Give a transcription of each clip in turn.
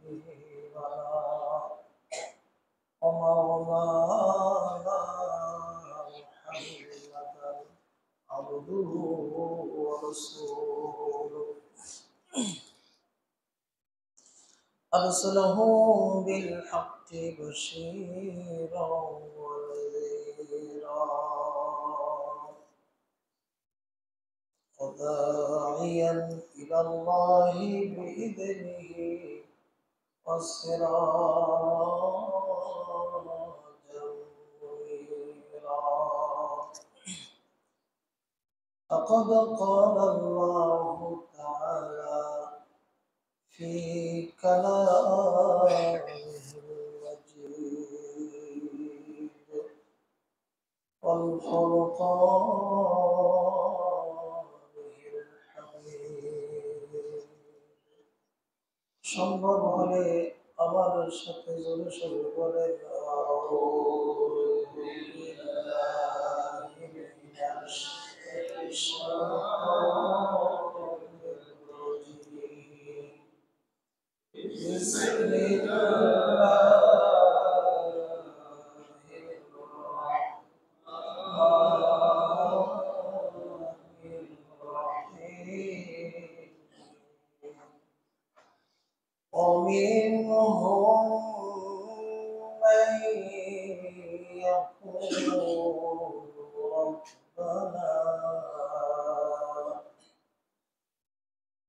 حبيبنا ومولانا محمدا عبده ورسوله أرسله بالحق بشيرا ونذيرا وداعيا إلى الله بإذنه وسراجا منيرا فقد قال الله تعالى في كلامه المجيد والفرقانه الحميد সম্ভব হলে আমার সাথে জোরে সরে বলে আউযু বিল্লাহি মিনাশ শাইতানির রাজীম বিসমিল্লাহির রাহমানির রাহিম ومنهم من يقول ربنا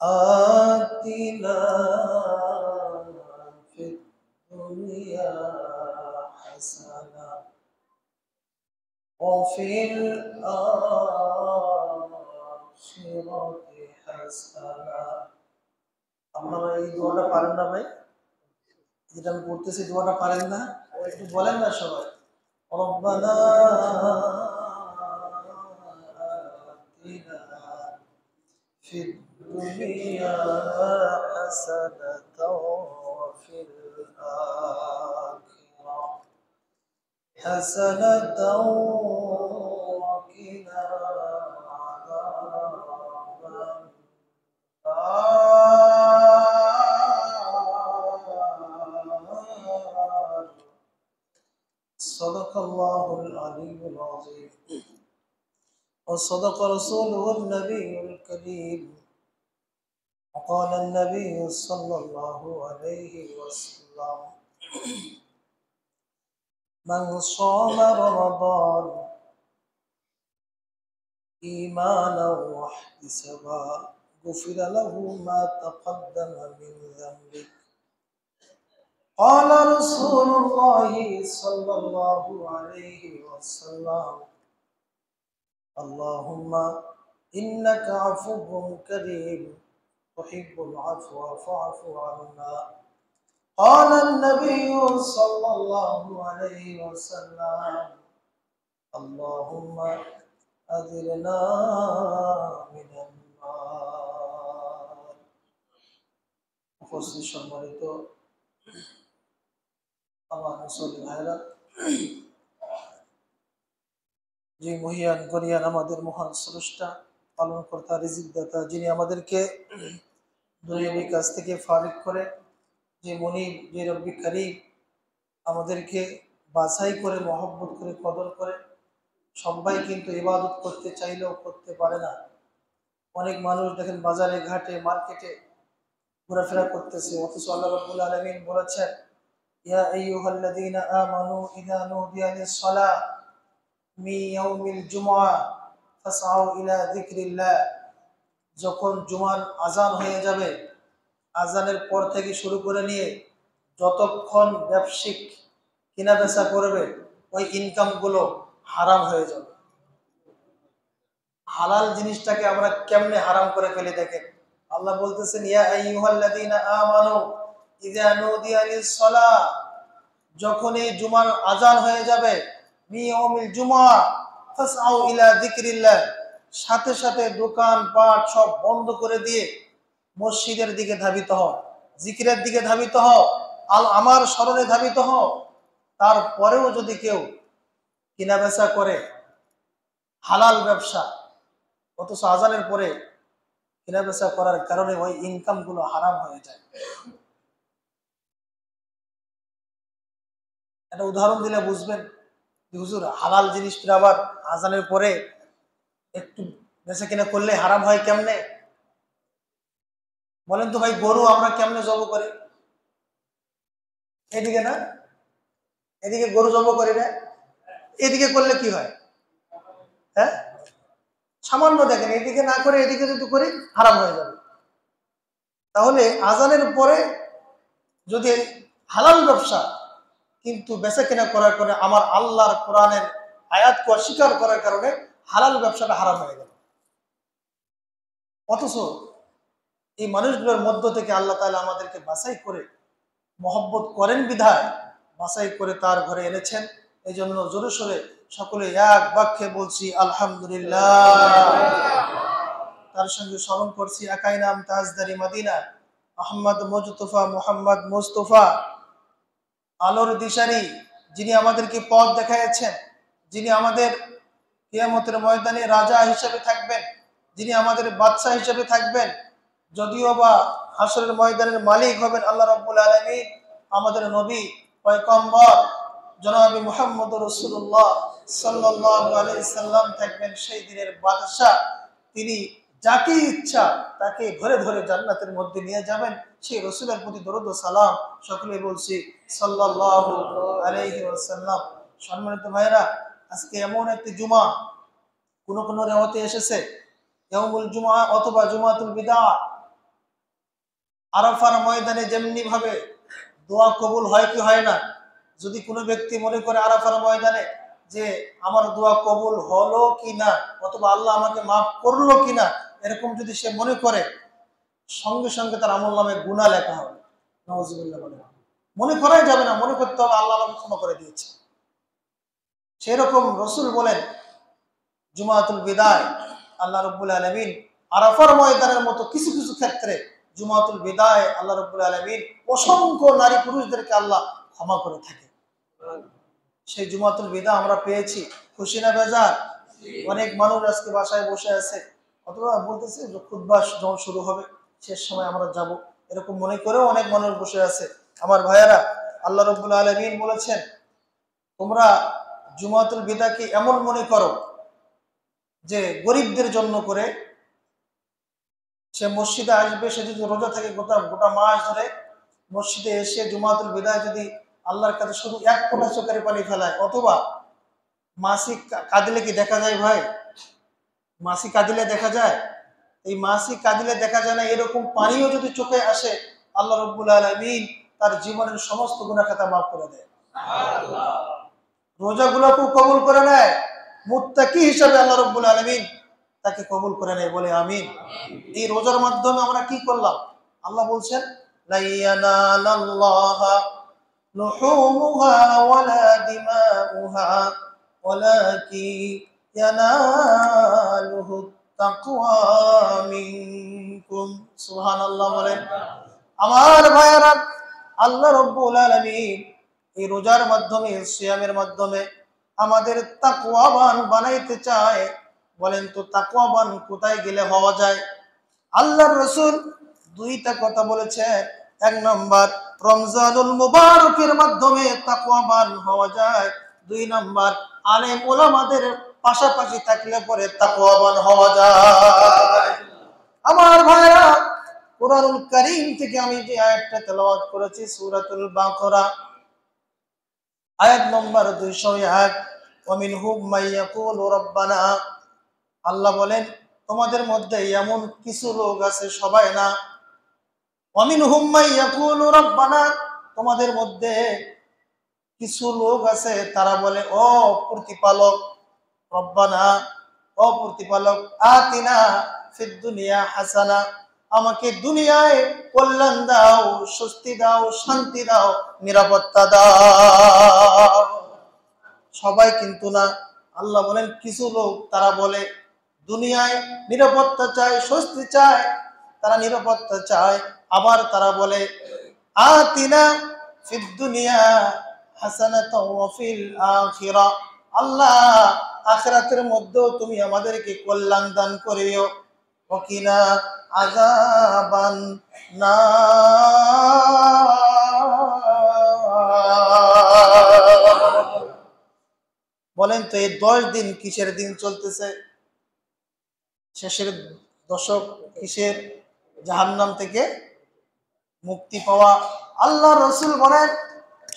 آتنا في الدنيا حسنة وفي الآخرة حسنة আপনারা এই দোয়াটা পারেন না ভাই? যেটা আমি পড়তেছি দোয়াটা পারেন না? ও একটু বলেন না সবাই। রব্বানা আতিনা ফিদ দুনিয়া হাসানাতাও ওয়া ফিল আখিরা হাসানাতাও ওয়া কিনা আযাবান صدق الله العلي العظيم وصدق رسوله النبي الكريم وقال النبي صلى الله عليه وسلم من صام رمضان إيمانا واحتسابا غفر له ما تقدم من ذنبه قال رسول الله صلى الله عليه وسلم اللهم إنك عفو كريم تحب العفو فاعف عنا قال النبي صلى الله عليه وسلم اللهم أجرنا من النار উপস্থিত সম্মানিত আমার মুসলিম ভাইরা, যে মহিয়ান গরিয়ান আমাদের মহান স্রষ্টা পালনকর্তা রিজিকদাতা, যিনি আমাদেরকে দুনিয়ার কাছ থেকে ফারিক করে, যে মনিব, যে রব্বি কারীম আমাদেরকে বাছাই করে, মহব্বত করে, কদর করে। সবাই কিন্তু ইবাদত করতে চাইলেও করতে পারে না। অনেক মানুষ দেখেন বাজারে ঘাটে মার্কেটে ঘোরাফেরা করতেছে, অথচ আল্লাহ রাব্বুল আলামিন বলেছেন ইয়া আইয়ুহাল্লাযীনা আমানু ইযা নুদিয়া লিস-সালাহ মিন ইয়াউমিল জুমআহ ফাসআউ ইলা যিকরিল্লাহ। যখন জুমার আজান হয়ে যাবে, আজানের পর থেকে শুরু করে নিয়ে যতক্ষণ ব্যবসায়িক কেনা বেচা করবে, ওই ইনকামগুলো হারাম হয়ে যাবে। হালাল জিনিসটাকে আমরা কেমনে হারাম করে ফেলে দেখেন। আল্লাহ বলতেছেন ইয়া আইয়ুহাল্লাযীনা আমানু ইযা নুদিয়া লিস-সালাহ, যখন এই জুমার আজান হয়ে যাবে, মিন ইয়াউমিল জুমআহ ফাসআউ ইলা যিকরিল্লাহ, সাথে সাথে দোকান পাট সব বন্ধ করে দিয়ে মসজিদের দিকে ধাবিত হও, জিকিরের দিকে ধাবিত হও, আমার স্মরণে ধাবিত হও। তারপরেও যদি কেউ কিনা বেচা করে হালাল ব্যবসা, অথচ আজানের পরে কেনা বেচা করার কারণে ওই ইনকামগুলো হারাম হয়ে যায়। একটা উদাহরণ দিলে বুঝবেন যে হুজুর হালাল জিনিস আবার আজানের পরে একটু বেচা কিনা করলে হারাম হয় কেমনে? বলেন তো ভাই, গরু আমরা কেমনে জব করি? এদিকে না, এদিকে গরু জব করি না, এদিকে করলে কি হয়? হ্যাঁ, সামান্য দেখেন, এদিকে না করে এদিকে যদি করি হারাম হয়ে যাবে। তাহলে আজানের পরে যদি হালাল ব্যবসা কিন্তু বেচা কেনা করার কারণে আমার আল্লাহর কোরআনের আয়াতকে অস্বীকার করার কারণে হালাল ব্যবসাটা হারাম হয়ে গেল। অথচ এই মানুষগুলোর মধ্য থেকে আল্লাহ তাআলা আমাদেরকে বাছাই করে মহব্বত করেন বিধায় বাছাই করে তার ঘরে এনেছেন। এই জন্য জোরে সোরে সকলে এক বাক্যে বলছি আলহামদুলিল্লাহ। তার সঙ্গে স্মরণ করছি একাই নাম তাজদারি মদিনা মোহাম্মদ মুজতফা মোহাম্মদ মুস্তফা আলোর দিশারি, যিনি আমাদেরকে পথ দেখাইছেন, যিনি আমাদের কিয়ামতের ময়দানে রাজা হিসেবে থাকবেন, যিনি আমাদের বাদশা হিসেবে থাকবেন, যদিও বা হাসরের ময়দানের মালিক হবেন আল্লাহ রাব্বুল আলামিন। আমাদের নবী পয়গম্বর জনাবে মুহাম্মদ রাসূলুল্লাহ সাল্লাল্লাহু আলাইহি সাল্লাম থাকবেন সেই দিনের বাদশা। তিনি যাকে ইচ্ছা তাকে ধরে ধরে জান্নাতের মধ্যে নিয়ে যাবেন। সেই রাসূলের প্রতি দরুদ ও সালাম সকলে বলছি সাল্লাল্লাহু আলাইহি ওয়াসাল্লাম। সম্মানিত ভাইরা, আজকে এমন একটি জুমা, কোন কোন রিওয়ায়াতে এসেছে ইয়াউমুল জুমআ অথবা জুমাতুল বিদা। আরাফার ময়দানে যেমনি ভাবে দোয়া কবুল হয় কি হয় না, যদি কোনো ব্যক্তি মনে করে আরাফার ময়দানে যে আমার দোয়া কবুল হলো কি না অথবা আল্লাহ আমাকে মাফ করলো কিনা, এরকম যদি সে মনে করে, সঙ্গে সঙ্গে তার আমলনামে গুনাহ লেখা হবে। নাউজুবিল্লাহ। মনে করাই যাবে না, মনে করতে হবে আল্লাহ আমাকে ক্ষমা করে দিয়েছে। সেরকম রসুল বলেন জুমাতুল বিদায় আল্লাহ রাব্বুল আলামিন আরাফার ময়দানের মতো কিছু কিছু ক্ষেত্রে জুমাতুল বিদায় আল্লাহ রাব্বুল আলামিন অসংখ্য নারী পুরুষদেরকে আল্লাহ ক্ষমা করে থাকে। সেই জুমাতুল বিদা আমরা পেয়েছি, খুশি না বেজার? অনেক মানুষ আজকে বাসায় বসে আছে, অথবা বলতেছে খুতবা যখন শুরু হবে শেষ সময় আমরা যাব, এরকম মনে করেও অনেক মানুষ বসে আছে। আমার ভাইয়ারা, আল্লাহ রাব্বুল আলামিন বলেছেন তোমরা জুমাতুল বিদাকে এমন মনে করো যে গরিবদের জন্য করে। সে মসজিদে আসবে, সে যদি রোজা থাকে গোটা মাস ধরে, মসজিদে এসে জুমাতুল বিদায় যদি আল্লাহর কাছে শুধু এক ফোঁটা চোখের পানি ফেলায়, অথবা মাসিক কাঁদিলে কি দেখা যায় ভাই? মাসিক কাঁদিলে দেখা যায়? এই মাসিক কাঁদিলে দেখা যায় না, এরকম পানিও যদি চোখে আসে আল্লাহ রাব্বুল আলামিন তার জীবনের সমস্ত গুনাহ খাতা মাফ করে দেয়। রোজাগুলোকেও কবুল করে নেয়, মুত্তাকি হিসাবে আল্লাহ রাব্বুল আলামিন তাকে কবুল করে নেয়, বলে আমিন। এই রোজার মাধ্যমে আমরা কি করলাম? আল্লাহ বলছেন লা ইয়ানালাল্লাহা লুহুমুহা ওয়ালা দিমাউহা ওয়ালাকিন ইয়ানালুহু তাকওয়া মিনকুম। সুবহানাল্লাহ বলেন। আমার ভাইয়েরা, আল্লাহ রাব্বুল আলামিন এই রোজার মাধ্যমে, সিয়ামের মাধ্যমে আমাদের তাকওয়াবান বানাইতে চায়। বলেন তো তাকওয়াবান কোথায় গেলে হওয়া যায়? আল্লাহর রাসূল দুইটা কথা বলেছেন। এক নম্বর, রমজানুল মুবারকের মাধ্যমে তাকওয়াবান হওয়া যায়। দুই নম্বর, আলেম ওলামাদের পাশাপাশি থাকলে পরে তাকওয়াবান হওয়া যায়। আমার ভাইরা, কুরআনুল কারীম থেকে আমি যে আয়াতটা তেলাওয়াত করেছি সূরাতুল বাকারা আয়াত নম্বর 201, ওয়া মিনহুম মাইয়াকুলু রাব্বানা। আল্লাহ বলেন তোমাদের মধ্যে এমন কিছু লোক আছে, সবাই না। ওয়া মিনহুম মাইয়াকুলু রাব্বানা, তোমাদের মধ্যে কিছু লোক আছে তারা বলে ও প্রতিপালক, রব্বানা, ও প্রতিপালক, আতিনা ফিদ দুনিয়া হাসানা, আমাকে দুনিয়ায় কল্যাণ দাও, স্বস্তি দাও, শান্তি দাও, নিরাপত্তা দাও। সবাই কিন্তু না। আল্লাহ বলেন কিছু লোক তারা বলে দুনিয়ায় নিরাপত্তা চায়, স্বস্তি চায়, তারা নিরাপত্তা চায়। আবার তারা বলে আতিনা ফিদ দুনিয়া হাসানাতাও ওয়া ফিল আখিরা, আল্লাহ আখিরাতের মধ্যেও তুমি আমাদেরকে কল্যাণ দান করিও। ওয়াকিনা আযাবান নার, বলেন তো এই 10 দিন কিসের দিন চলতেছে? শেষের দশক কিসের? জাহান্নাম থেকে মুক্তি পাওয়া। আল্লাহ রসুল বলেন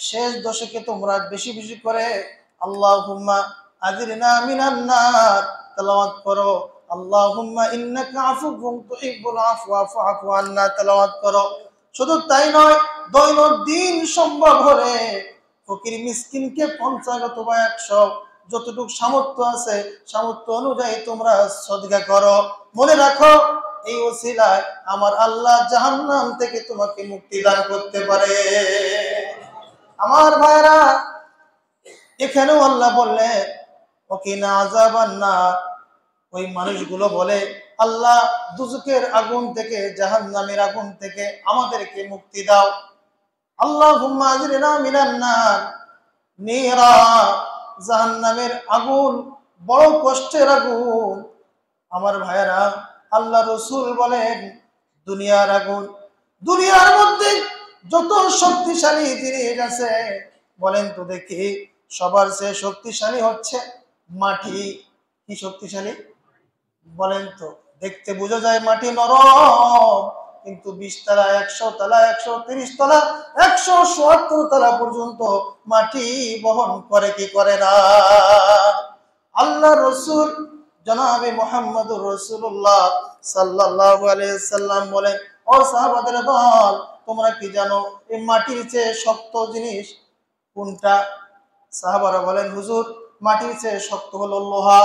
শেষ দশকে তোমরা বেশি বেশি করে আল্লাহুম্মা আযিরনা মিনান নার তেলাওয়াত করো, আল্লাহুম্মা ইন্নাকা আফুউন তুহিব্বুল আফওয়া ফা'ফু আন্না তেলাওয়াত করো। শুধু তাই নয়, দৈনন্দিন সম্ভব হলে ফকির মিসকিনকে 50 অথবা 100 যতটুকু সামর্থ্য আছে সামর্থ্য অনুযায়ী তোমরা সদকা করো। মনে রাখো এই ওসিলায় আমার আল্লাহ জাহান্নাম থেকে তোমাকে মুক্তি দান করতে পারে। আমার ভাইরা, এখানেও আল্লাহ বললেন ওকিনা আযাবান নার। ওই মানুষগুলো বলে আল্লাহ দুজকের আগুন থেকে, জাহান্নামের আগুন থেকে আমাদেরকে মুক্তি দাও। আল্লাহুম্মা আযিরনা মিনান নার। নিরা, জাহান্নামের আগুন বড় কষ্টের আগুন। আমার ভাইরা, আল্লাহ রসুল বলেন দুনিয়ার আগুন, দুনিয়ার মধ্যে যত শক্তিশালী জিনিস আছে বলেন তো দেখি, সবার চেয়ে শক্তিশালী হচ্ছে মাটি। কি শক্তিশালী বলেন তো? দেখতে বোঝা যায় মাটি নরম, কিন্তু 20 তলা, 100 তলা, 130 তলা, 177 তলা পর্যন্ত মাটি বহন করে কি করে না? আল্লাহ রসুল জনাবে মুহাম্মদুর রাসূলুল্লাহ সাল্লাল্লাহু আলাইহি সাল্লাম বলেন, ও সাহাবাদের দল, তোমরা কি জানো এই মাটির চেয়ে শক্ত জিনিস কোনটা? সাহাবারা বলেন, হুজুর মাটির চেয়ে শক্ত হলো লোহা।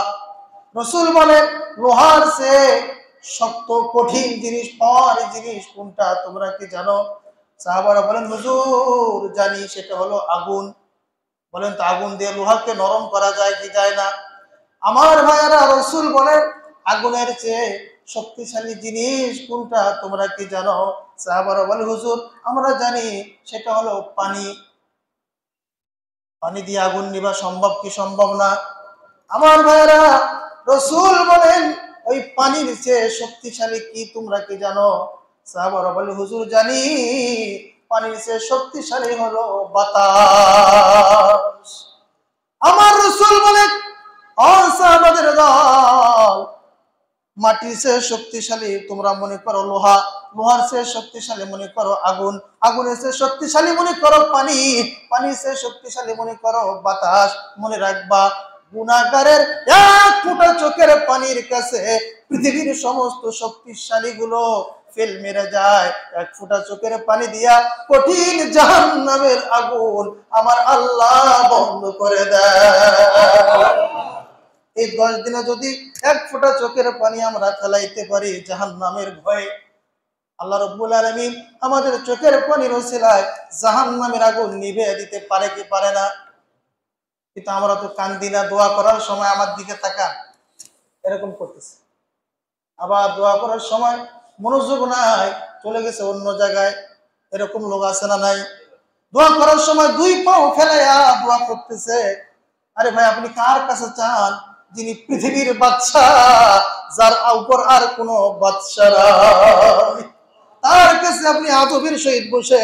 রসুল বলেন, লোহার চেয়ে শক্ত কঠিন জিনিস, পাওয়ার জিনিস কোনটা তোমরা কি জানো? সাহাবারা বলেন, হুজুর জানি, সেটা হলো আগুন। বলেন তো আগুন দিয়ে লোহাকে নরম করা যায় কি যায় না? আমার ভাইয়েরা, রসুল বলেন আগুনের চেয়ে শক্তিশালী জিনিস কোনটা তোমরা কি জানো? সাহাবারা বলে, হুজুর আমরা জানি, সেটা হলো পানি। পানি দিয়ে আগুন নিভা সম্ভব কি সম্ভব না? আমার ভাইয়েরা, রসুল বলেন ওই পানির চেয়ে শক্তিশালী কি তোমরা কি জানো? সাহাবারা বলে, হুজুর জানি, পানির চেয়ে শক্তিশালী হলো বাতাস। আমার রসুল বলেন, ও সাহাবাদের দল, মাটির চেয়ে শক্তিশালী তোমরা মনে করো লোহা, লোহার চেয়ে শক্তিশালী মনে করো আগুন, আগুনের চেয়ে শক্তিশালী মনে করো পানি, পানির চেয়ে শক্তিশালী মনে করো বাতাস। মনে রাখবা, গুনাহগারের 1 ফোঁটা চোখের পানির কাছে পৃথিবীর সমস্ত শক্তিশালী গুলো ফেল মেরে যায়। 1 ফোঁটা চোখের পানি দিয়া কঠিন জাহান্নামের আগুন আমার আল্লাহ বন্ধ করে দেয়। এই 10 দিনে যদি 1 ফোঁটা চোখের পানি আমরা ফেলাইতে পারি জাহান্নামের ভয়ে, আল্লাহ রাব্বুল আলামিন আমাদের চোখের পানির ওসিলায় জাহান্নামের আগুন নিভে দিতে পারে কি পারে না? কিন্তু আমরা তো কান্দি না, দোয়া করার সময় আমার দিকে তাকান, এরকম করতেছে। আবার দোয়া করার সময় মনোযোগ নাই, চলে গেছে অন্য জায়গায়। এরকম লোক আছে না নাই? দোয়া করার সময় 2 পাও ফেলাইয়া দোয়া করতেছে। আরে ভাই, আপনি কার কাছে চান? যিনি পৃথিবীর বাদশা, যার উপর আর কোনো বাদশা নাই, তার কাছে আপনি আদবের সহিত বসে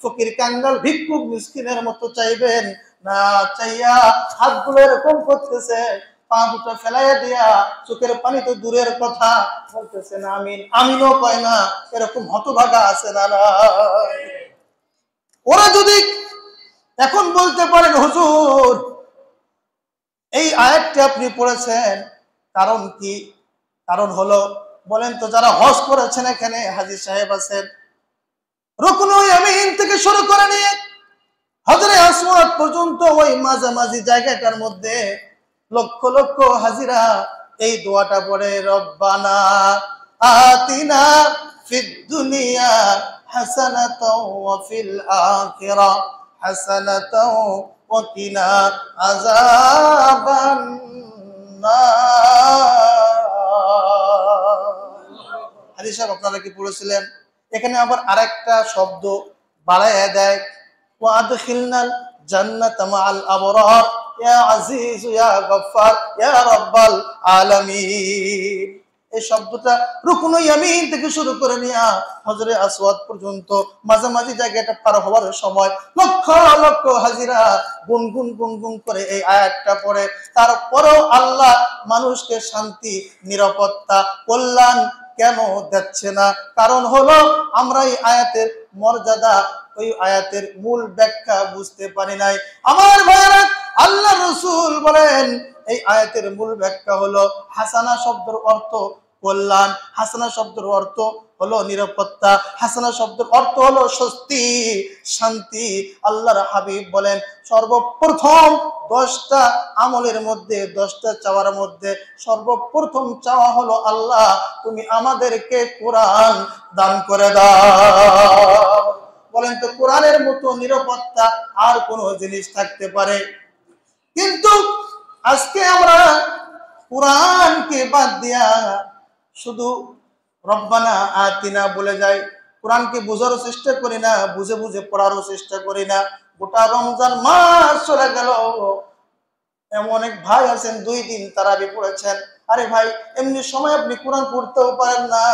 ফকির কাঙ্গাল ভিক্ষুক মিসকিনের মতো চাইবেন না? চাইয়া হাতগুলো এরকম করতেছে, পা দুটো ফেলাইয়া দিয়া চোখের পানি তো দূরের কথা বলতেছে না আমিন, আমিনও কয় না। এরকম হতভাগা আছে না? ওরা যদি এখন বলতে পারেন, হুজুর এই আয়াতটি আপনি পড়েছেন কারণ কি? কারণ হলো, বলেন তো, যারা হজ করেছেন এখানে হাজী সাহেব আছেন, রুকনুল ইয়ামিন থেকে শুরু করে নিয়ে হজরে আসওয়াদ পর্যন্ত ওই মাঝামাঝি জায়গাটার মধ্যে লক্ষ লক্ষ হাজিরা এই দোয়াটা পড়ে, রব্বানা আতিনা ফিদ দুনিয়া হাসানাতাও ওয়া ফিল আখিরাহ হাসানাতাও ওয়া কিনা আযাবান নার। হাজী সাহেব আপনারা কি পড়েছিলেন? এখানে আবার আরেকটা শব্দ বাড়ায় দেয়, ওয়াদখিলনাল জান্নাতা মাআল আবরার ইয়া আজিজ ইয়া গফফার ইয়া রাব্বাল আলামিন। এই শব্দটা রুকনুল ইয়ামিন থেকে শুরু করে নিয়ে হজরে আসওয়াদ পর্যন্ত মাঝামাঝি জায়গাটা পার হওয়ার সময় লক্ষ লক্ষ হাজিরা গুনগুন গুনগুন করে এই আয়াতটা পড়ে। তারপরেও আল্লাহ মানুষকে শান্তি, নিরাপত্তা, কল্যাণ কেন দিচ্ছে না? কারণ হলো আমরা এই আয়াতের মর্যাদা, ওই আয়াতের মূল ব্যাখ্যা বুঝতে পারি নাই। আমার ভাইরা, আল্লাহ রাসূল বলেন এই আয়াতের মূল ব্যাখ্যা হলো হাসানা শব্দের অর্থ কল্যাণ, হাসানা শব্দের অর্থ হলো নিরাপত্তা, হাসানা শব্দের অর্থ হলো স্বস্তি, শান্তি। আল্লাহর হাবিব বলেন সর্বপ্রথম 10টা আমলের মধ্যে, 10টা চাওয়ার মধ্যে সর্বপ্রথম চাওয়া হলো আল্লাহ তুমি আমাদেরকে কোরআন দান করে দাও। বলেন তো কোরআনের মতো নিরাপত্তা আর কোন জিনিস থাকতে পারে? কিন্তু আজকে আমরা কোরআনকে বাদ দিয়া শুধু রব্বানা আতিনা বলে যাই, কোরআনকে বোঝারও চেষ্টা করি না, বুঝে বুঝে পড়ারও চেষ্টা করি না। গোটা রমজান মাস চলে গেল, এমন অনেক ভাই আছেন 2 দিন তারাবি পড়েছেন। আরে ভাই, এমনি সময় আপনি কোরআন পড়তেও পারেন না,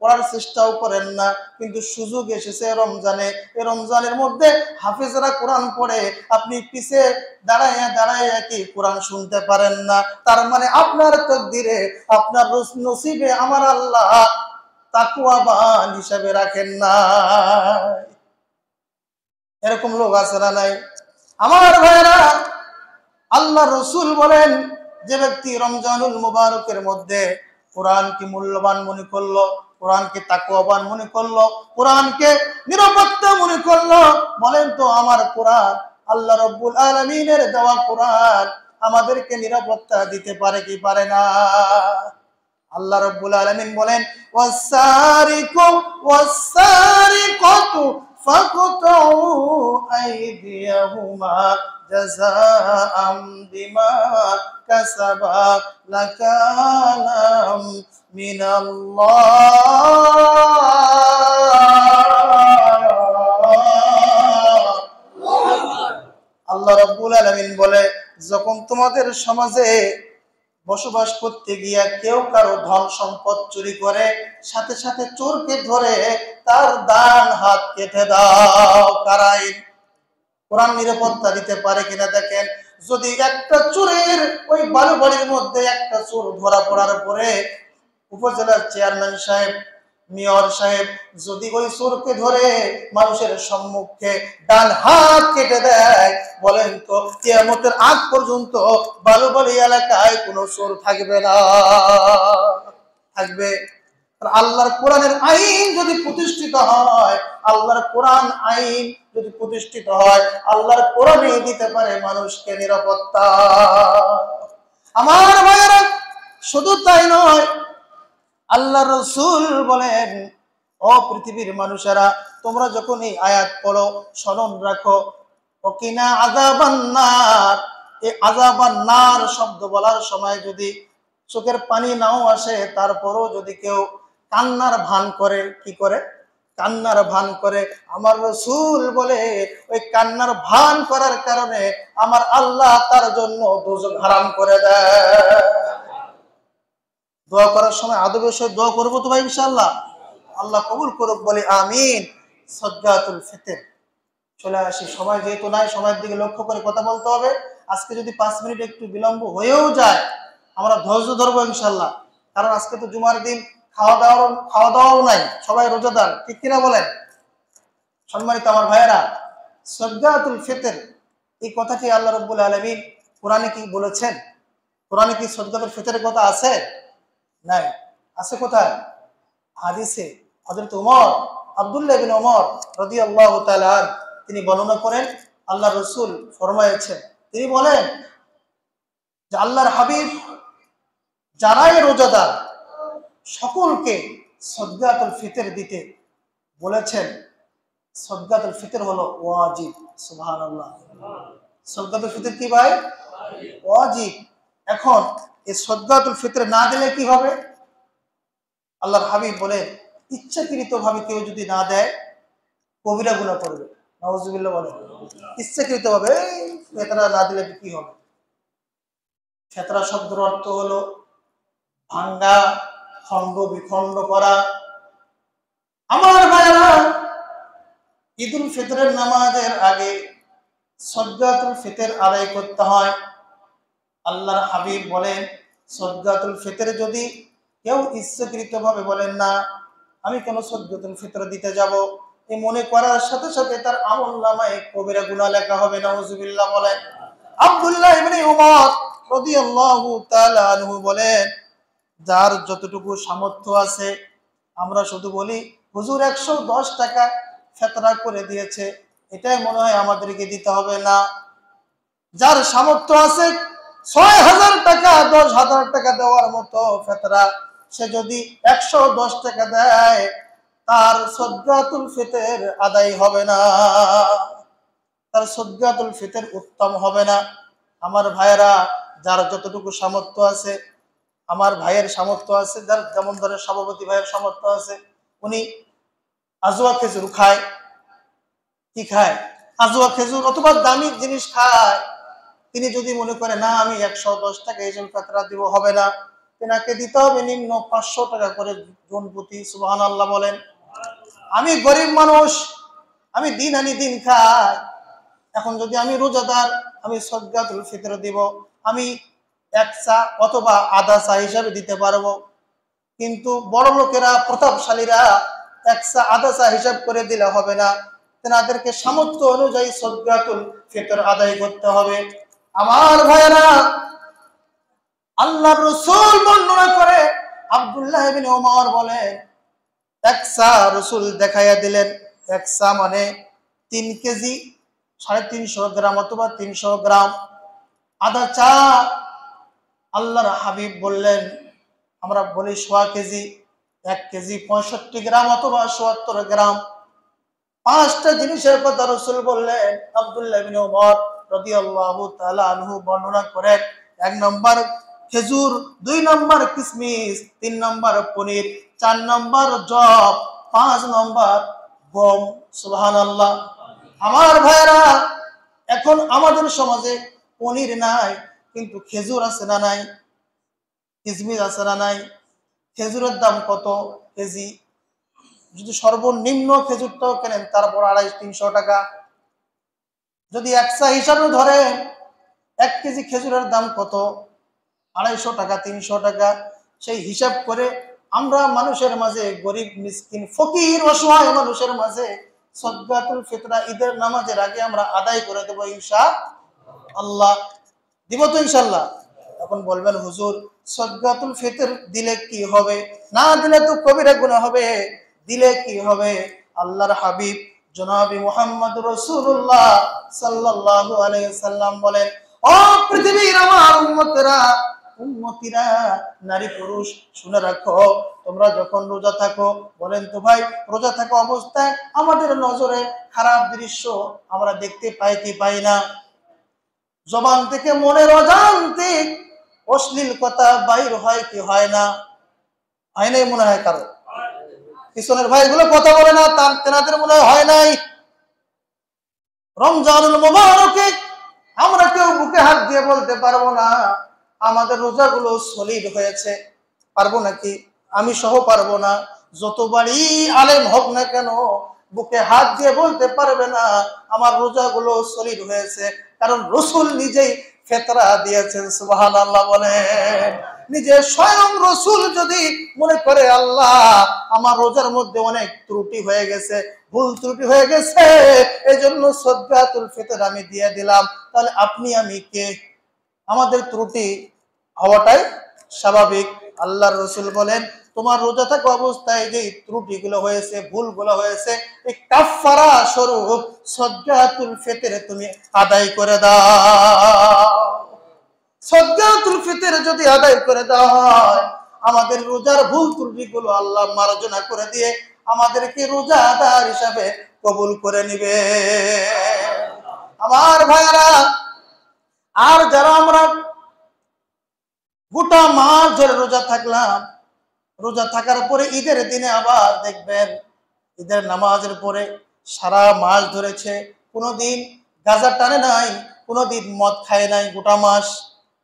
পড়ার চেষ্টাও করেন না, কিন্তু সুযোগ এসেছে রমজানে, এই রমজানের মধ্যে হাফেজরা কোরআন পড়ে, আপনি পিছে দাঁড়াইয়া দাঁড়াইয়া কি কোরআন শুনতে পারেন না? তার মানে আপনার তকদিরে, আপনার নসিবে আমার আল্লাহ তাকওয়াবান হিসাবে রাখেন না। এরকম লোক আছে না নাই? আমার ভাইরা, আল্লাহ রসুল বলেন যে ব্যক্তি রমজানুল মুবারকের মধ্যে কোরআনকে মূল্যবান মনে করলো, কোরআনকে তাকওয়াবান মনে করলো, কোরআনকে নিরাপত্তা মনে করলো, বলেন তো আমার কোরআন, আল্লাহ রাব্বুল আলামিনের দেওয়া কোরআন আমাদেরকে নিরাপত্তা দিতে পারে কি পারে না? আল্লাহ রাব্বুল আলামিন বলেন ওয়াসারিকু ওয়াসারিকাতু ফাকতাউ আইদিয়াহুমা জাযাআম বিমা কাসাবা লাকানাম মিনাল্লাহ। আল্লাহ রাব্বুল আলামিন বলে যখন তোমাদের সমাজে বসবাস করতে গিয়া কেউ কারো ধন সম্পদ চুরি করে, সাথে সাথে চোরকে ধরে তার ডান হাত কেটে দাও। কারাই কোরআন নিরাপত্তা দিতে পারে কিনা দেখেন। যদি একটা চোরের ওই বালুবাড়ির মধ্যে একটা চোর ধরা পড়ার পরে উপজেলার চেয়ারম্যান সাহেব, মেয়র সাহেব যদি ওই চোরকে ধরে মানুষের সম্মুখে ডান হাত কেটে দেয়, বলেন তো কিয়ামতের আগ পর্যন্ত বালুবাড়ি এলাকায় কোনো চোর থাকবে না? থাকবে? আল্লাহর কোরআনের আইন যদি প্রতিষ্ঠিত হয়, আল্লাহর কোরআন আইন যদি প্রতিষ্ঠিত হয়, আল্লাহর কোরআনে দিতে পারে মানুষকে নিরাপত্তা। আমার ভাইয়েরা, শুধু তাই নয়, আল্লাহ রসুল বলেন ও পৃথিবীর মানুষেরা, তোমরা যখন এই আয়াত পড়ো স্মরণ রাখো ওকিনা আযাবান নার। এই আযাবান নার শব্দ বলার সময় যদি চোখের পানি নাও আসে, তারপরও যদি কেউ কান্নার ভান করে, কি করে? কান্নার ভান করে, আমার রাসূল বলে ওই কান্নার ভান করার কারণে আমার আল্লাহ তার জন্য দোজখ হারাম করে দেয়। দোয়া করার সময় আদবের সহিত দোয়া করবো তো ভাই ইনশাআল্লাহ? আল্লাহ কবুল করুক, বলি আমিন। সদকাতুল ফিতর চলে আসি, সময় যেহেতু নাই, সময়ের দিকে লক্ষ্য করে কথা বলতে হবে। আজকে যদি 5 মিনিট একটু বিলম্ব হয়েও যায়, আমরা ধৈর্য ধরবো ইনশাআল্লাহ, কারণ আজকে তো জুমার দিন, খাওয়া দাওয়াও নাই, সবাই রোজাদার, ঠিক কিনা বলেন? সম্মানিত আমার ভাইয়েরা, সদকাতুল ফিতর এই কথাটি আল্লাহ রাব্বুল আলামিন কোরআনে কি বলেছেন? কোরআনে কি সদকাতুল ফিতরের কথা আছে? নাই। আছে কোথায়? হাদিসে। হযরত ওমর, আব্দুল্লাহ ইবনে ওমর রাদিয়াল্লাহু তাআলা তিনি বর্ণনা করেন, আল্লাহ রাসূল ফরমায়েছেন, তিনি বলেন যে আল্লাহর হাবিব যারাই রোজাদার সকলকে সদকাতুল ফিতর দিতে বলেছেন। সদকাতুল ফিতর হলো ওয়াজিব। সুবহানাল্লাহ। সদকাতুল ফিতর কি ভাই? ওয়াজিব। এখন এই সদকাতুল ফিতর না দিলে কি হবে? আল্লাহর হাবিব বলে ইচ্ছাকৃতভাবে কেউ যদি না দেয় কবিরা গুনাহ করবে। নাউজুবিল্লাহ বলে। ইচ্ছাকৃতভাবে ফিতরা না দিলে কি হবে? ফিতরা শব্দের অর্থ হলো ভাঙ্গা, খণ্ড বিখণ্ড করা। আমার ভাইরা, ঈদুল ফিতরের নামাজের আগে সদকাতুল ফিতর আদায় করতে হয়। আল্লাহর হাবিব বলেন, সদকাতুল ফিতর যদি কেউ ইচ্ছাকৃতভাবে বলেন না আমি কেন সদকাতুল ফিতর দিতে যাব, এই মনে করার সাথে সাথে তার আমলনামায় কবিরা গুনাহ লেখা হবে। নাউজুবিল্লাহ বলেন। আব্দুল্লাহ ইবনে উমর রাদিয়াল্লাহু তাআলা আনহু বলেন, যার যতটুকু সামর্থ্য আছে, আমরা শুধু বলি হুজুর 110 টাকা ফেতরা করে দিয়েছে, এটাই মনে হয় আমাদেরকে দিতে হবে না। যার সামর্থ্য আছে 6000 টাকা 10,000 টাকা দেওয়ার মতো ফেতরা, সে যদি 110 টাকা দেয় তার সদকাতুল ফিতর আদায় হবে না, তার সদকাতুল ফিতর উত্তম হবে না। আমার ভাইয়েরা, যার যতটুকু সামর্থ্য আছে, আমার ভাইয়ের সামর্থ্য আছে, যার যেমন ধরেন সভাপতি ভাইয়ের সামর্থ্য আছে, উনি আজওয়া খেজুর খায়। কি খায়? আজওয়া খেজুর অথবা দামি জিনিস খায়। তিনি যদি মনে করে না আমি 110 টাকা ঈদুল ফিতর দিব, হবে না, তেনাকে দিতে হবে নিম্ন 500 টাকা করে জন প্রতি। সুবহানাল্লাহ বলেন। আমি গরিব মানুষ, আমি দিন আনি দিন খাই, এখন যদি আমি রোজাদার, আমি সদকাতুল ফিতর দিব, আমি 1 চা অথবা আধা চা হিসাবে দিতে পারবো। কিন্তু বড় লোকেরা, প্রতাপশালীরা 1 চা আধা চা হিসাব করে দিলে হবে না, তেনাদেরকে সামর্থ্য অনুযায়ী সদকাতুল ফিতর আদায় করতে হবে। আমার ভাইয়েরা, আল্লাহর রাসূল বর্ণনা করে, আব্দুল্লাহ ইবনে ওমর বলেন, 1 চা রাসূল দেখাইয়া দিলেন। 1 চা মানে 3 কেজি 350 গ্রাম অথবা 300 গ্রাম। আধা চা আল্লাহর হাবিব বললেন, আমরা বলি 1.5 কেজি, 1 কেজি 65 গ্রাম অথবা 70 গ্রাম। 5টা জিনিসের কথা রাসূল বললেন। আব্দুল্লাহ ইবনে ওমর রাদিয়াল্লাহু তাআলা আনহু বর্ণনা করেন, 1 নম্বর খেজুর, 2 নম্বর কিশমিশ, 3 নম্বর পনির, 4 নম্বর জব, 5 নম্বর গম। সুবহানাল্লাহ। আমার ভাইরা, এখন আমাদের সমাজে পনির নাই, কিন্তু খেজুর আছে না নাই? কিশমিশ আছে না নাই? খেজুরের দাম কত কেজি? যদি সর্বনিম্ন খেজুরটাও কেনেন তারপর 250-300 টাকা। যদি 1 চা হিসাবে ধরেন, 1 কেজি খেজুরের দাম কত? 250 টাকা, 300 টাকা। সেই হিসাব করে আমরা মানুষের মাঝে, গরিব মিসকিন ফকির অসহায় মানুষের মাঝে সদকাতুল ফিতর ঈদের নামাজের আগে আমরা আদায় করে দেব ইনশাআল্লাহ। দিব তো ইনশাআল্লাহ? এখন বলবেন হুজুর সদকাতুল ফিতর দিলে কি হবে? না দিলে তো কবিরা গুনাহ হবে। দিলে কি হবে? আল্লাহর হাবিব জনাবে মুহাম্মদ রাসূলুল্লাহ সাল্লাল্লাহু আলাইহি সাল্লাম বলেন, ও পৃথিবীর আমার উম্মতিরা, নারী পুরুষ শুনে রাখো, তোমরা যখন রোজা থাকো, বলেন তো ভাই, রোজা থাকা অবস্থায় আমাদের নজরে খারাপ দৃশ্য আমরা দেখতে পাই কি পাই না? জবান থেকে মনের অজান্তিক অশ্লীল কথা বাইর হয় কি হয় না? হয় নাই মনে হয় কারো? পিছনের ভাইগুলো কথা বলে না, তেনাদের মনে হয় নাই। রমজানুল মুবারকে আমরা কেউ বুকে হাত দিয়ে বলতে পারবো না আমাদের রোজাগুলো সলিড হয়েছে। পারবো নাকি? আমি সহ পারবো না। যতবারই আলেম হোক না কেন, বুকে হাত দিয়ে বলতে পারবে না আমার রোজাগুলো সলিড হয়েছে, কারণ রাসূল নিজেই ফিতরা দিয়েছেন। সুবহানাল্লাহ বলেন। নিজে স্বয়ং রাসূল যদি মনে করে আল্লাহ আমার রোজার মধ্যে অনেক ত্রুটি হয়ে গেছে, ভুল ত্রুটি হয়ে গেছে, এজন্য সদকাতুল ফিতর আমি দিয়ে দিলাম, তাহলে আপনি আমি কে? আমাদের ত্রুটি হওয়াটাই স্বাভাবিক। আল্লাহর রাসূল বলেন, তোমার রোজা থাকা অবস্থায় যে ত্রুটিগুলো হয়েছে, ভুলগুলো হয়েছে, এই কাফারা স্বরূপ সদকাতুল ফিতর তুমি আদায় করে দাও। সদকাতুল ফিতর যদি আদায় করে দেওয়া হয়, আমাদের রোজার ভুল ত্রুটিগুলো আল্লাহ মার্জনা করে দিয়ে আমাদেরকে রোজাদার হিসাবে কবুল করে নিবে। আমার ভাইরা, আর যারা আমরা গোটা মাস ধরে রোজা থাকলাম, রোজা থাকার পরে ঈদের দিনে আবার দেখবেন ঈদের নামাজের পরে সারা মাস ধরেছে, কোনোদিন গাঁজা টানে নাই, কোনোদিন মদ খায় নাই গোটা মাস,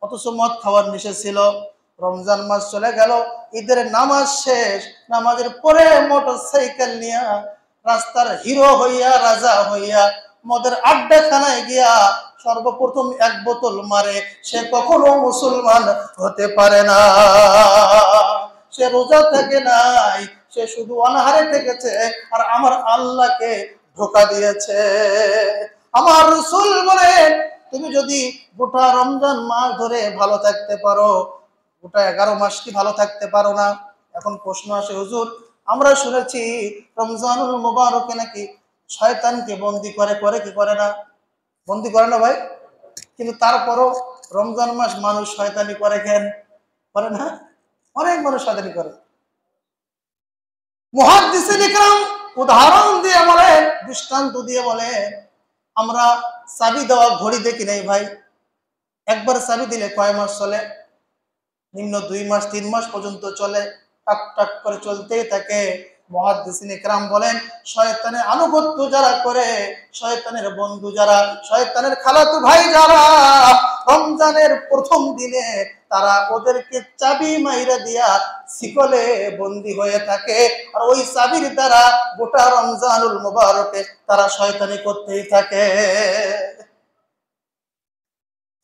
অথচ মদ খাওয়ার নিষেধ ছিল। রমজান মাস চলে গেল, ঈদের নামাজ শেষ, নামাজের পরে মোটরসাইকেল নিয়ে রাস্তার হিরো হইয়া রাজা হইয়া মদের আড্ডাখানায় গিয়া সর্বপ্রথম এক বোতল মারে, সে কখনো মুসলমান হতে পারে না। সে রোজা থেকে নাই, সে শুধু অনাহারে থেকেছে আর আমার আল্লাহকে ধোঁকা দিয়েছে। আমার রাসূল বলেন, তুমি যদি গোটা রমজান মাস ধরে ভালো থাকতে পারো, গোটা 11 মাস কি ভালো থাকতে পারো না? এখন প্রশ্ন আসে, হুজুর আমরা শুনেছি রমজানুল মুবারকে নাকি শয়তানকে বন্দি করে, করে কি করে না? বন্দি করে না ভাই? কিন্তু তারপরও রমজান মাস মানুষ শয়তানি করে কেন? করে না? অনেক মানুষ শয়তানি করে। মুহাদ্দিসিন ইকরাম উদাহরণ দিয়ে বলেন, দৃষ্টান্ত দিয়ে বলেন, আমরা চাবি দেওয়া ঘড়ি দেখি নাই ভাই? একবার চাবি দিলে কয় মাস চলে? নিম্ন 2 মাস 3 মাস পর্যন্ত চলে, টাক টাক করে চলতেই থাকে। মুহাদ্দিসিন ইকরাম বলেন, শয়তানের আনুগত্য যারা করে, শয়তানের বন্ধু যারা, শয়তানের খালাতো ভাই যারা, রমজানের প্রথম দিনে তারা ওদেরকে চাবি মাইরা দিয়া শিকলে বন্দী হয়ে থাকে, আর ওই চাবির দ্বারা গোটা রমজানুল মুবারকে তারা শয়তানি করতেই থাকে।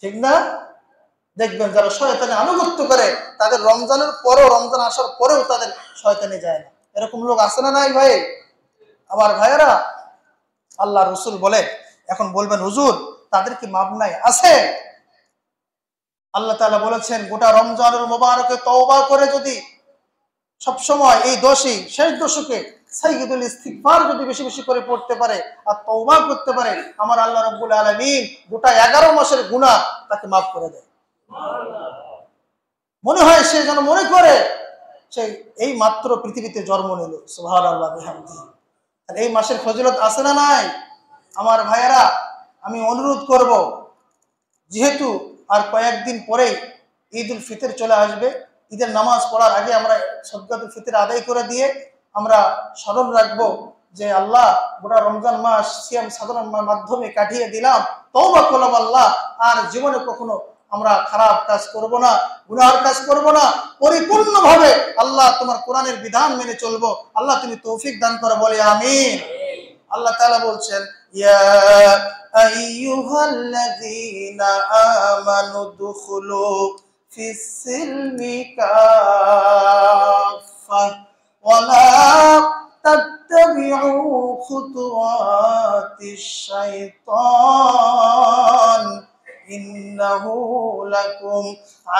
ঠিক না? দেখবেন যারা শয়তানি আনুগত্য করে তাদের রমজানের পরেও, রমজান আসার পরেও তাদের শয়তানি যায় না। এরকম লোক আছে না নাই ভাই? আমার ভাইয়েরা, আল্লাহ রাসূল বলে, এখন বলবেন হুজুর তাদের কি মাপ নাই? আছে। আল্লাহ তাআলা বলেছেন, গোটা রমজানুল মুবারকে তওবা করে যদি সবসময় এই শেষ দশকে সাইয়্যিদুল ইস্তিগফার যদি বেশি বেশি করে পড়তে পারে আর তওবা করতে পারে, আমার আল্লাহ রাব্বুল আলামিন গোটা 11 মাসের গুনাহ তাকে মাফ করে দেয়। মনে হয় সে যেন মনে করে সে এই মাত্র পৃথিবীতে জন্ম নিল। সুবহানাল্লাহ বিহামদিহি। আর এই মাসের ফজিলত আছে না নাই? আমার ভাইয়েরা, আমি অনুরোধ করব, যেহেতু আর কয়েকদিন পরেই ঈদুল ফিতর চলে আসবে, ঈদের নামাজ পড়ার আগে আমরা সদকাতুল ফিতর আদায় করে দিয়ে আমরা স্মরণ রাখবো যে আল্লাহ গোটা রমজান মাস সিয়াম সাধনার মাধ্যমে কাটিয়ে দিলাম, তওবা করলাম আল্লাহ, আর জীবনে কখনো আমরা খারাপ কাজ করব না, গুনাহের কাজ করব না, পরিপূর্ণভাবে আল্লাহ তোমার কোরআনের বিধান মেনে চলবো। আল্লাহ তুমি তৌফিক দান করো, বলি আমিন। আল্লাহ তাআলা বলছেন, ইয়া আইয়ুহাল্লাযীনা আমানু দুখুলু ফিস সিলমি কাফা ওয়া লা তাত্তাবিউ খুতুওয়াতিশ শাইতান ইন্নাহু লাকুম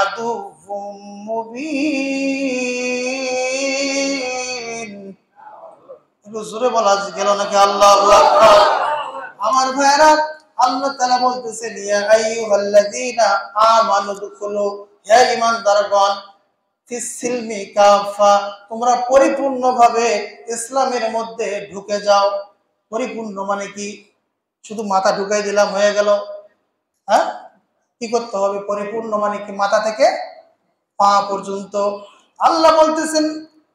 আদুউম মুবিন। একটু জোরে বলা গেল নাকি? আল্লাহু আকবার। আমার ভাইরা, আল্লাহ তাআলা বলতেছেন, ইয়া আইয়ুহাল্লাযীনা আমানু দুখুলু, হে ঈমানদারগণ, ফিস সিলমি কাফা, তোমরা পরিপূর্ণভাবে ইসলামের মধ্যে ঢুকে যাও। পরিপূর্ণ মানে কি? শুধু মাথা ঢুকাই দিলাম হয়ে গেল? হ্যাঁ, কি করতে হবে? পরিপূর্ণ মানে কি? মাথা থেকে পা পর্যন্ত। আল্লাহ বলতেছেন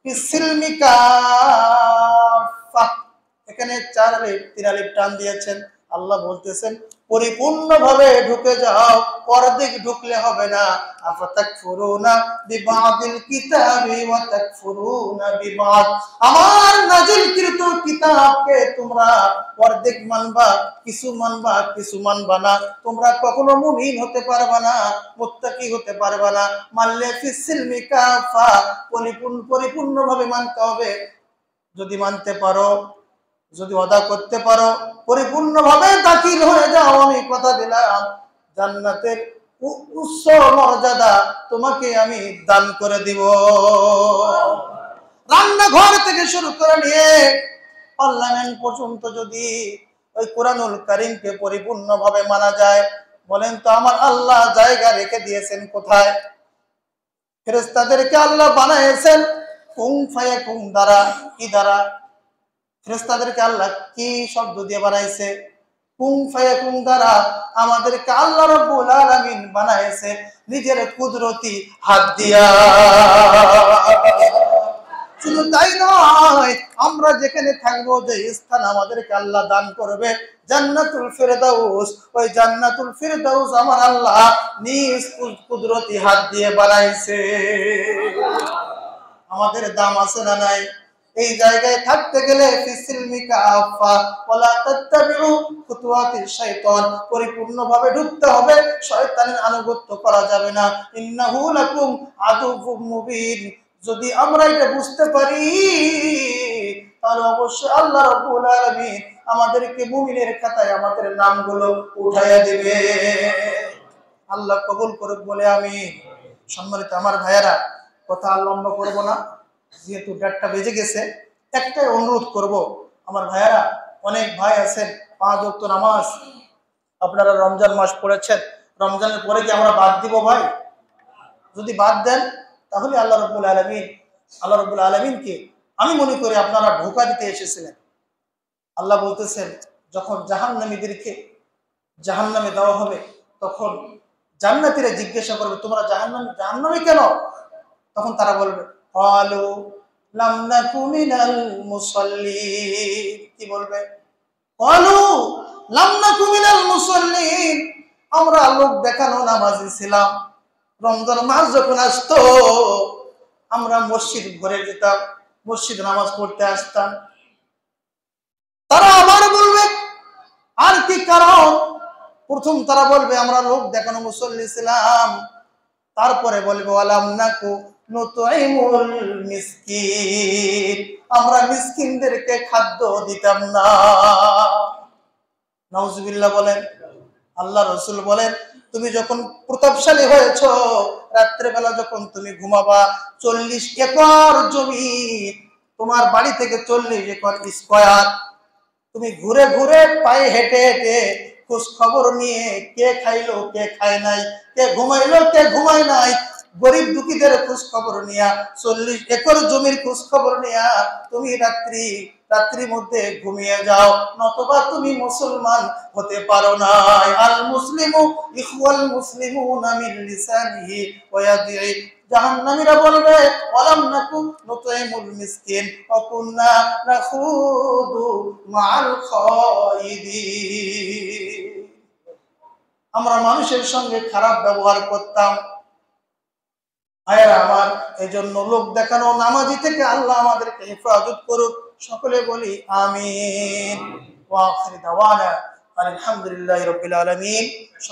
ফিস সিলমি কাফা, এখানে 4 আলিফ 3 আলিফ টান দিয়েছেন। আল্লাহ বলতেছেন পরিপূর্ণভাবে ঢুকে যাও, অর্ধেক ঢুকলে হবে না। আফাতাকফুরুনা বিবাদিল কিতাবি ওয়া তাকফুরুনা বিবাদ, আমার নাযিলকৃত কিতাবকে তোমরা অর্ধেক মানবা, কিছু মানবা, কিছু মানবা না। তোমরা কখনো মুমিন হতে পারবা না, মুত্তাকি হতে পারবা না। মানলে ফিস সিলমি কাফা, পরিপূর্ণভাবে মানতে হবে। যদি মানতে পারো, যদি ওয়াদা করতে পারো, পরিপূর্ণভাবে দাখিল হয়ে যাও, আমি কথা দিলাম জান্নাতের উচ্চ মর্যাদা তোমাকে আমি দান করে দিব। রান্নাঘর থেকে শুরু করে নিয়ে পার্লামেন্ট পর্যন্ত যদি ওই কোরআনুল কারীমকে পরিপূর্ণভাবে মানা যায়, বলেন তো আমার আল্লাহ জায়গা রেখে দিয়েছেন কোথায়? ফেরেশতাদেরকে আল্লাহ বানাইছেন কুন ফায়াকুন দ্বারা। কি দ্বারা? ফেরেশতাদেরকে আল্লাহ কি শব্দ দিয়ে বানাইছে? কুন ফায়াকুন দ্বারা। আমাদেরকে আল্লাহ রাব্বুল আলামিন বানাইছে নিজের কুদরতি হাত দিয়া। শুধু তাই নয়, আমরা যেখানে থাকবো, যে স্থান আমাদেরকে আল্লাহ দান করবে জান্নাতুল ফিরদাউস, ওই জান্নাতুল ফিরদাউস আমার আল্লাহ নিজ কুদরতি হাত দিয়ে বানাইছে। আমাদের দাম আছে না নাই? এই জায়গায় থাকতে গেলে ফিসিলমিকা আফা ওয়ালা তাত্তাবিউ খুতুওয়াতিশ শাইতান, পরিপূর্ণভাবে ঢুকতে হবে, শয়তানের আনুগত্য করা যাবে না। ইন্নাহু লাকুম আদুউম মুবিন। যদি আমরা এটা বুঝতে পারি, তাহলে অবশ্যই আল্লাহ রাব্বুল আলামিন আমাদেরকে মুমিনের খাতায় আমাদের নামগুলো উঠাইয়া দিবে। আল্লাহ কবুল করুক বলে আমি। সম্মানিত আমার ভাইয়েরা, কথা লম্বা করব না, যেহেতু 1:30 বেজে গেছে। একটাই অনুরোধ করব, আমার ভাইয়েরা, অনেক ভাই আছেন 5 ওয়াক্ত নামাজ আপনারা রমজান মাস পড়েছেন, রমজানের পরে কি আমরা বাদ দিব ভাই? যদি বাদ দেন তাহলে আল্লাহ রাব্বুল আলামিনকে আমি মনে করি আপনারা ধোঁকা দিতে এসেছিলেন। আল্লাহ বলতেছেন, যখন জাহান্নামীদেরকে জাহান্নামে দেওয়া হবে, তখন জান্নাতীরা জিজ্ঞাসা করবে, তোমরা জাহান্নামে কেন? তখন তারা বলবে, ক্বালু লাম নাকু মিনাল মুসাল্লিন। কি বলবে? ক্বালু লাম নাকু মিনাল মুসাল্লিন, আমরা লোক দেখানো নামাজি ছিলাম। রমজান মাস যখন আসতো আমরা মসজিদ ঘরে যেতাম, মসজিদ নামাজ পড়তে আসতাম। তারা আবার বলবে, আর কি কারণ? প্রথম তারা বলবে, আমরা লোক দেখানো মুসল্লি ছিলাম। তারপরে বলবে, ওয়ালাম নাকু নুতঈমুল মিসকিন, আমরা মিসকিনদেরকে খাদ্য দিতাম না। নাউজুবিল্লাহ বলেন। আল্লাহ রাসূল বলেন, তুমি যখন প্রতাপশালী হয়েছো, রাত্রেবেলা যখন তুমি ঘুমাবা, 40 একর জমি, তোমার বাড়ি থেকে 40 একর স্কয়ার, তুমি ঘুরে ঘুরে পায়ে হেঁটে হেঁটে খোঁজ খবর নিয়ে, কে খাইলো কে খায় নাই, কে ঘুমাইলো কে ঘুমায় নাই, গরিব দুঃখীদের খোঁজ খবর নিয়া, 40 একর জমির খোঁজ খবর নিয়া তুমি রাত্রির মধ্যে ঘুমিয়ে যাও, নতবা তুমি মুসলমান হতে পারো না। আল মুসলিমু ইখওয়াল মুসলিমুনা মিন লিসানিহি ওয়া ইয়াদি। জাহান্নামীরা বলবে, ওয়ালাম নাকু নুতঈমুল মিসকিন ওয়া কুননা নাখুদু মাআল খায়িদিন, আমরা মানুষের সঙ্গে খারাপ ব্যবহার করতাম। ভাইয়েরা আমার, এই জন্য লোক দেখানো নামাজি থেকে আল্লাহ আমাদেরকে হেফাজত করুক। সকলে বলি আমিন। ওয়া আখির দাওয়ানা আলহামদুলিল্লাহি রাব্বিল আলামিন।